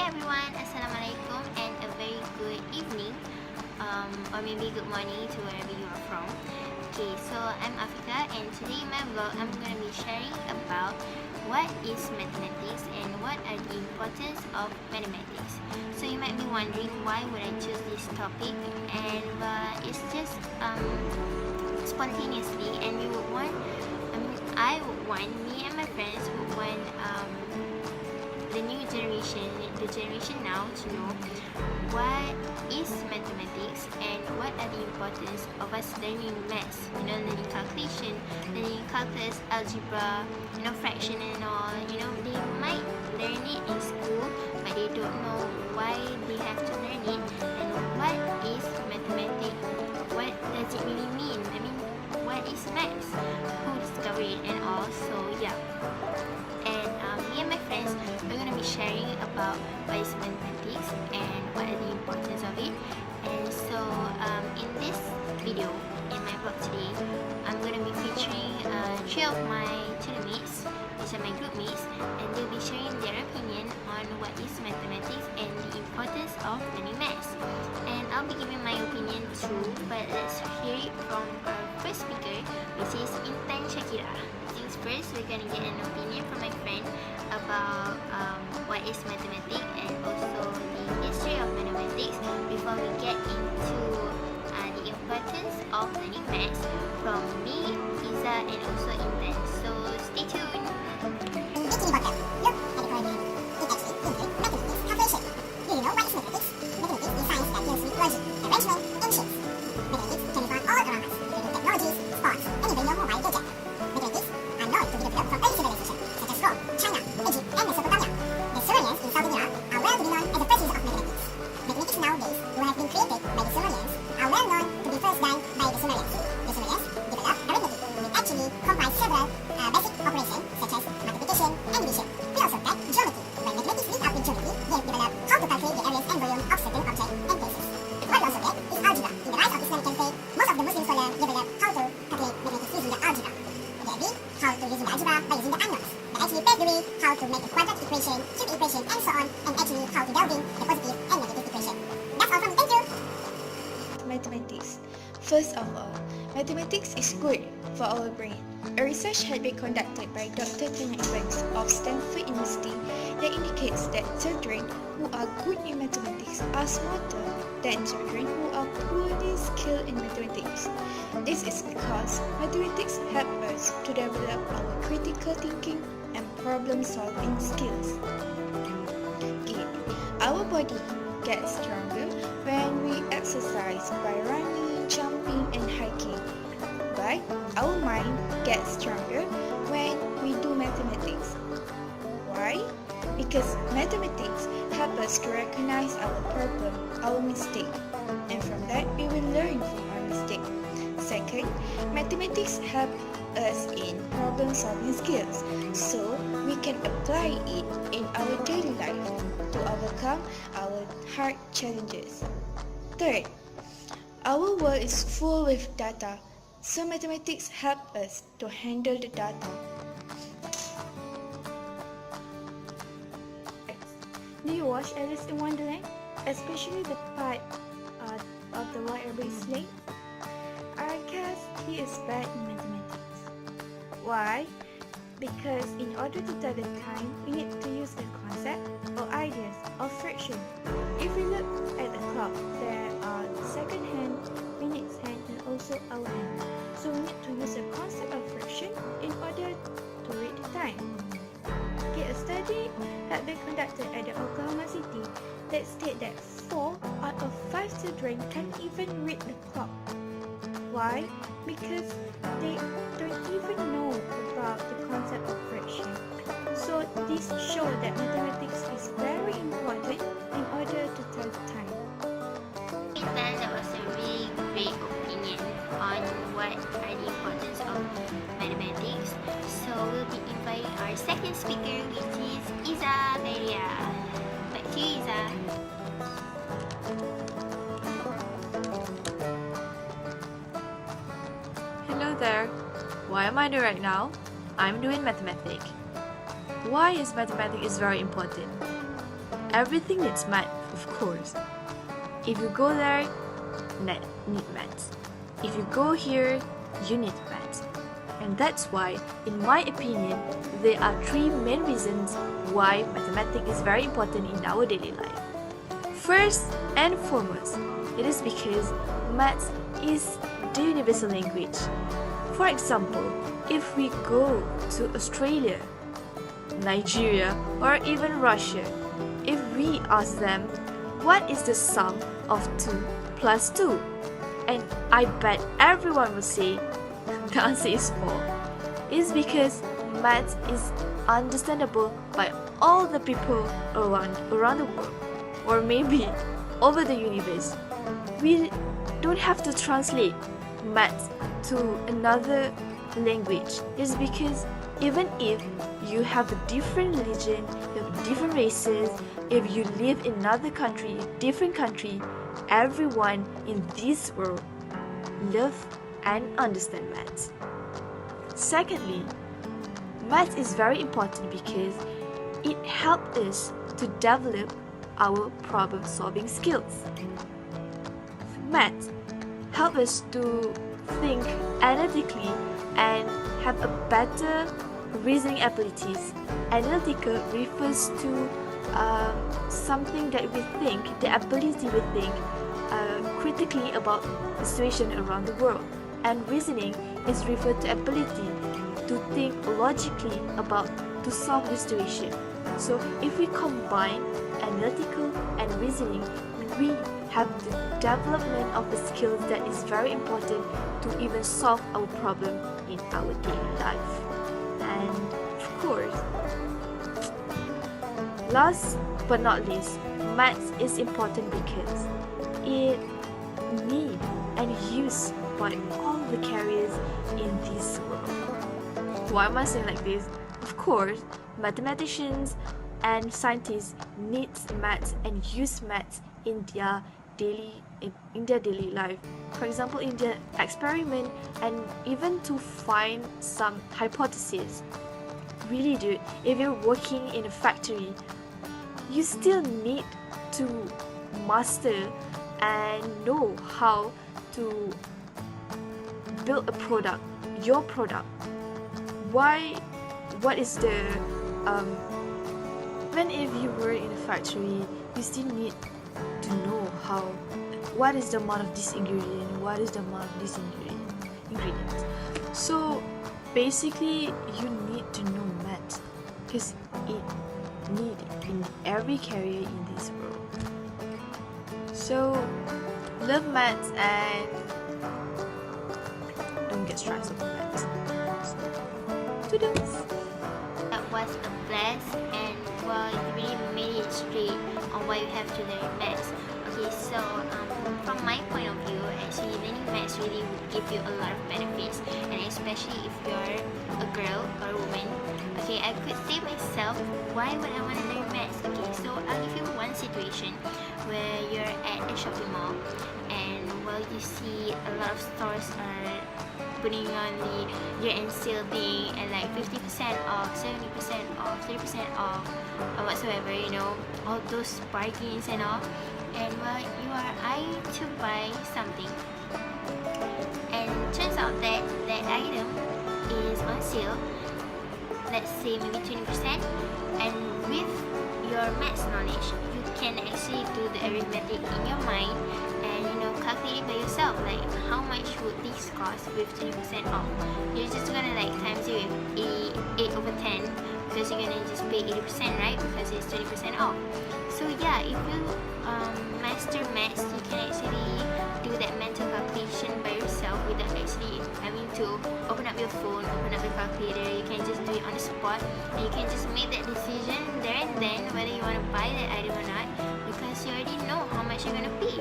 everyone, Assalamualaikum and a very good evening or maybe good morning to wherever you are from. Okay, so I'm Afika and today in my vlog I'm going to be sharing about what is mathematics and what are the importance of mathematics. So you might be wondering why would I choose this topic, and it's just spontaneously, and we would want, I would want, me and my friends would want the new generation, the generation now, to know what is mathematics and what are the importance of us learning maths. Learning calculation, learning calculus, algebra, fraction and all. They might learn it in school, but they don't know why they have to learn it and what is mathematics. What does it really mean? What is maths? Who discovered it and all? So yeah. And me and my friends, we're going to be sharing about what is mathematics and what are the importance of it. And so in this video, in my vlog today, I'm going to be featuring 3 of my tutormates, which are my group mates, and they'll be sharing their opinion on what is mathematics and the importance of learning maths. And I'll be giving my opinion too, but let's hear it from our first speaker, which is Intan Shakira. First, we're going to get an opinion from my friend about what is mathematics and also the history of mathematics before we get into the importance of learning maths from me, Iza, and also Intan. So stay tuned. It's important. Look at the coordinate. It actually includes mathematics calculation. Do you know what is mathematics? Mathematics is science that deals with logic, arrangement, and shapes. Mathematics can be found all around us, including technologies, sports, and even your mobile gadget. Mathematics are known to be developed from early civilizations such as Rome, China, Egypt, and Mesopotamia. The Sumerians in Southern Iraq are well to be known as the first user of mathematics. Mathematics nowadays, who have been created by the Sumerians, are well known to be first done by the Sumerians. The Sumerians developed arithmetic, which actually comprised several basic operations such as multiplication and division. We also got geometry. When mathematics linked up with geometry, they have developed how to calculate the areas and volume of certain objects and places. What we also get is algebra. In the rise of Islamic campaign, most of the Muslim scholars developed how to calculate mathematics using the algebra. They agree how to using the algebra by using the unknowns. They actually paved the way how to make a quadratic equation, cube equation, and so on, and actually how to delve in the positive and negative equation. That's all from me. Thank you. Mathematics. First of all, mathematics is good for our brain. A research had been conducted by Dr. Kenneth Evans of Stanford University that indicates that children who are good in mathematics are smarter than children who are poorly skilled in mathematics. This is because mathematics help us to develop our critical thinking and problem-solving skills. Okay. Our body gets stronger when we exercise by running, jumping, and hiking. But our mind gets stronger when we do mathematics. Why? Because mathematics help us to recognize our problem, our mistake, and from that we will learn from our mistake. Second, mathematics help us in problem-solving skills, so we can apply it in our daily life to overcome our hard challenges. Third, our world is full with data, so mathematics help us to handle the data. Do you watch Alice in Wonderland? Especially the part of the white rabbit slate? I guess he is bad in mathematics. Why? Because in order to tell the time, we need to use the concept or ideas of friction. If we look at the clock, there are second hand, minutes hand, and also hour hand. So we need to use the concept of friction in order to read the time. Okay, a study had been conducted at the Oklahoma City that state that 4 out of 5 children can't even read the clock. Why? Because they don't even know about the concept of friction. So this shows that mathematics is very important in order to tell the time. Intan, that was a really great opinion on what are the importance of mathematics. So we'll be inviting our second speaker, which is Iza Maria. Back to you, Iza. Hello there. Why am I doing right now? I'm doing mathematics. Why is mathematics very important? everything needs math, of course. If you go there, need maths. If you go here, you need maths. And that's why, in my opinion, there are three main reasons why mathematics is very important in our daily life. First and foremost, it is because maths is the universal language. For example, if we go to Australia, Nigeria, or even Russia, if we ask them, what is the sum of 2 plus 2? And I bet everyone will say, the answer is 4. It's because maths is understandable by all the people around the world, or maybe over the universe. We don't have to translate maths to another language. It's because even if you have a different religion, you have different races, if you live in another country, different country, everyone in this world love and understand maths. Secondly, maths is very important because it helps us to develop our problem-solving skills. Maths help us to think analytically and have a better reasoning abilities. Analytical refers to something that we think, the ability we think critically about the situation around the world. And reasoning is referred to ability to think logically about to solve the situation. So if we combine analytical and reasoning, we have the development of the skills that is very important to even solve our problem in our daily life. And of course, last but not least, maths is important because it need and used by all the careers in this world. Why am I saying like this? Of course, mathematicians and scientists need maths and use maths in their daily life. For example, in their experiment and even to find some hypotheses. Really, dude, if you're working in a factory, you still need to master and know how to build a product, your product. What is the even if you were in a factory, you still need to know what is the amount of this ingredient, what is the amount of this ingredient. So basically, you need to know maths because it needed in every career in this world. So love maths and don't get stressed over maths. Toodles. That was a blast, and well, you really made it straight on why you have to learn maths. Okay, so from my point of view, actually learning maths really would give you a lot of benefits, and especially if you're a girl or a woman. Okay, I could say myself, why would I want to learn maths? Okay, so I'll give you one situation where you're at a shopping mall, and well, you see a lot of stores are putting on the year-end sale thing and like 50% off, 70% off, 30% off, or whatsoever, you know, all those bargains and all. And well, you are eyeing to buy something, and turns out that that item is on sale, let's say maybe 20%, and with your maths knowledge, you can actually do the arithmetic in your mind and, you know, calculate by yourself, like how much would this cost with 20% off. You're just gonna like times it with 8 over 10, because you're gonna just pay 80%, right, because it's 20% off. So yeah, if you master maths, you can actually do that mental calculation by yourself without actually having to open up your phone, open up the calculator. You can just do it on the spot, and you can just make that decision there and then whether you want to buy that item or not, because you already know how much you're gonna pay.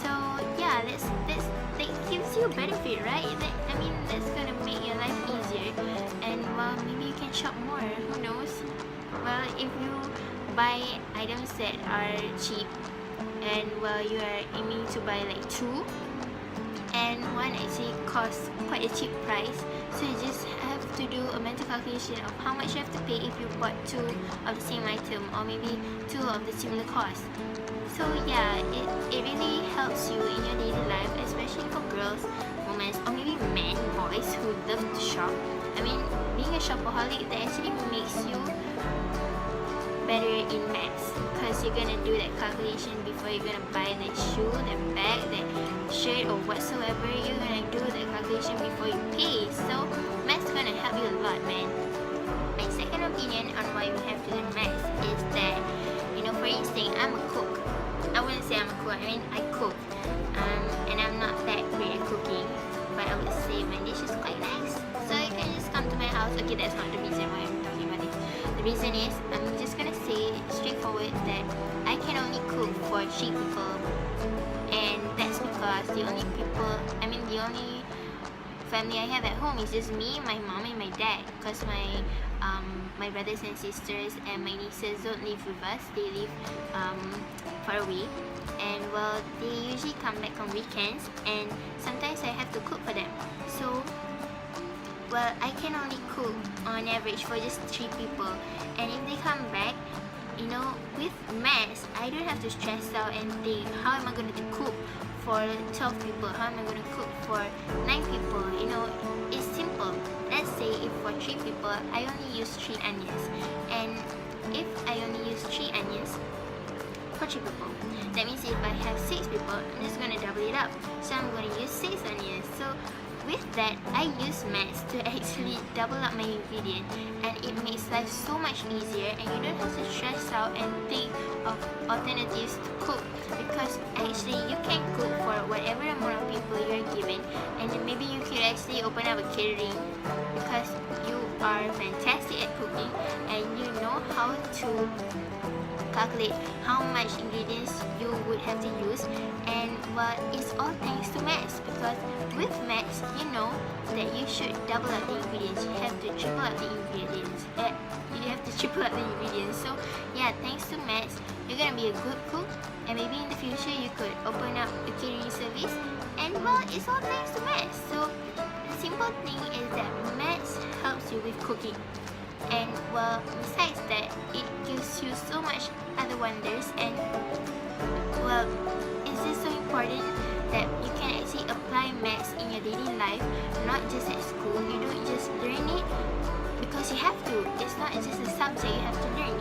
So yeah, that gives you a benefit, right? I mean, that's gonna make your life easier, and well, maybe you can shop more. Who knows? Well, if you buy items that are cheap, and well, you are aiming to buy like 2, and one actually costs quite a cheap price. So you just have to do a mental calculation of how much you have to pay if you bought two of the same item, or maybe two of the similar cost. So yeah, it really helps you in your daily life, especially for girls, women, or maybe men, boys who love to shop. I mean, being a shopaholic, that actually makes you better in maths, because you're gonna do that calculation before you're gonna buy that shoe, that bag, that shirt, or whatsoever. You're gonna do that calculation before you pay. So maths gonna help you a lot, man. My second opinion on why we have to learn maths is that, you know, for instance, I'm a cook. I wouldn't say I'm a cook, I mean I cook, and I'm not that great at cooking, but I would say my dish is quite nice. So you can just come to my house. Okay, that's not the reason why I'm talking about this. The reason is, I'm just gonna say straightforward that I can only cook for 3 people, and that's because the only family I have at home is just me, my mom, and my dad, because my brothers and sisters and my nieces don't live with us. They live far away, and well, they usually come back on weekends, and sometimes I have to cook for them. So well, I can only cook on average for just 3 people, and if they come back, you know, with maths, I don't have to stress out and think, how am I going to cook for 12 people? How am I going to cook for 9 people? You know, it's simple. Let's say if for 3 people, I only use 3 onions, and if I only use 3 onions for 3 people, that means if I have 6 people, I'm just going to double it up. So I'm going to use 6 onions. So with that, I use maths to actually double up my ingredient, and it makes life so much easier, and you don't have to stress out and think of alternatives to cook, because actually you can cook for whatever amount of people you're given, and then maybe you can actually open up a catering, because you are fantastic at cooking and you know how to calculate how much ingredients you would have to use. And well, it's all thanks to maths, because with maths, you know that you should double up the ingredients. You have to triple up the ingredients. So yeah, thanks to maths, you're gonna be a good cook, and maybe in the future you could open up a catering service. And well, it's all thanks to maths. So the simple thing is that maths helps you with cooking. And well, besides that, it gives you so much other wonders, and well, it's just so important that you can actually apply maths in your daily life, not just at school. You don't just learn it because you have to. It's not just a subject you have to learn.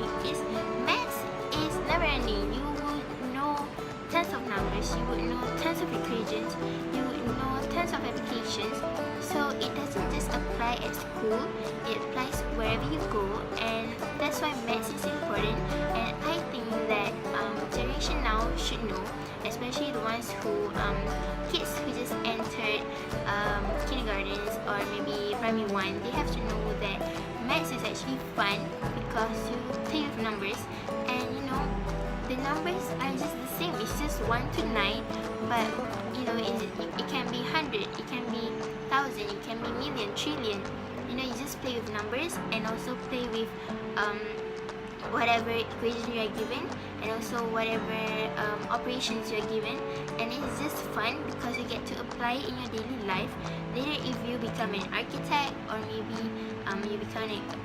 Maths is never ending. You would know tons of numbers, you would know tons of equations, you would know tons of applications. So it doesn't just apply at school, it applies wherever you go, and that's why maths is important. And I think that generation now should know, especially the ones who kids who just entered kindergartens or maybe primary 1, they have to know that maths is actually fun, because you play with numbers, and you know, the numbers are just the same. It's just 1 to 9, but you know, it can be 100, it can be 1,000, it can be million, trillion. You know, you just play with numbers, and also play with whatever equation you are given, and also whatever operations you are given, and it's just fun because you get to apply it in your daily life. Later, if you become an architect, or maybe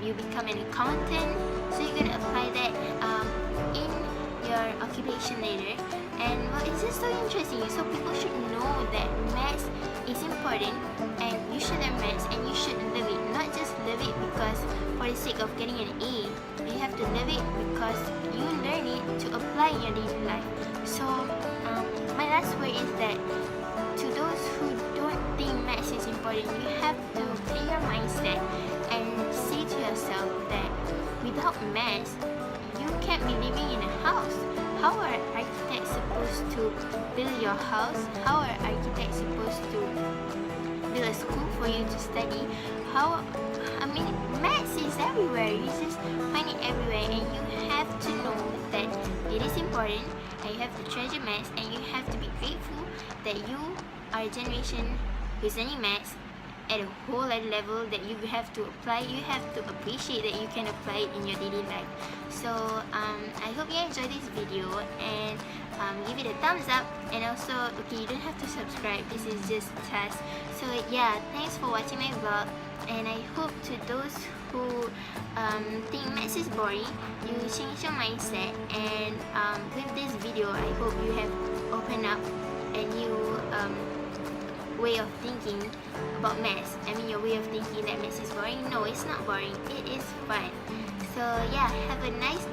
you become an accountant, so you're gonna apply that in your occupation later. And well, it's just so interesting. So people should know that maths is important, and you should learn maths, and you should love it. Not just love it because for the sake of getting an A. You have to love it because you learn it to apply in your daily life. So my last word is that to those who don't think maths is important, you have to clear your mindset and say to yourself that without maths, you can't be living in a house. How are architects supposed to build your house? How are architects supposed to build a school for you to study? Maths is everywhere. You just find it everywhere, and you have to know that it is important, and you have to treasure maths, and you have to be grateful that you are a generation who's learning maths, at a whole other level that you have to apply. You have to appreciate that you can apply it in your daily life. So I hope you enjoyed this video, and give it a thumbs up, and also, okay, you don't have to subscribe, this is just a test. So yeah, thanks for watching my vlog, and I hope to those who think maths is boring, you change your mindset, and with this video I hope you have opened up a new way of thinking about maths. I mean, your way of thinking that maths is boring. No, it's not boring, it is fun. So yeah, have a nice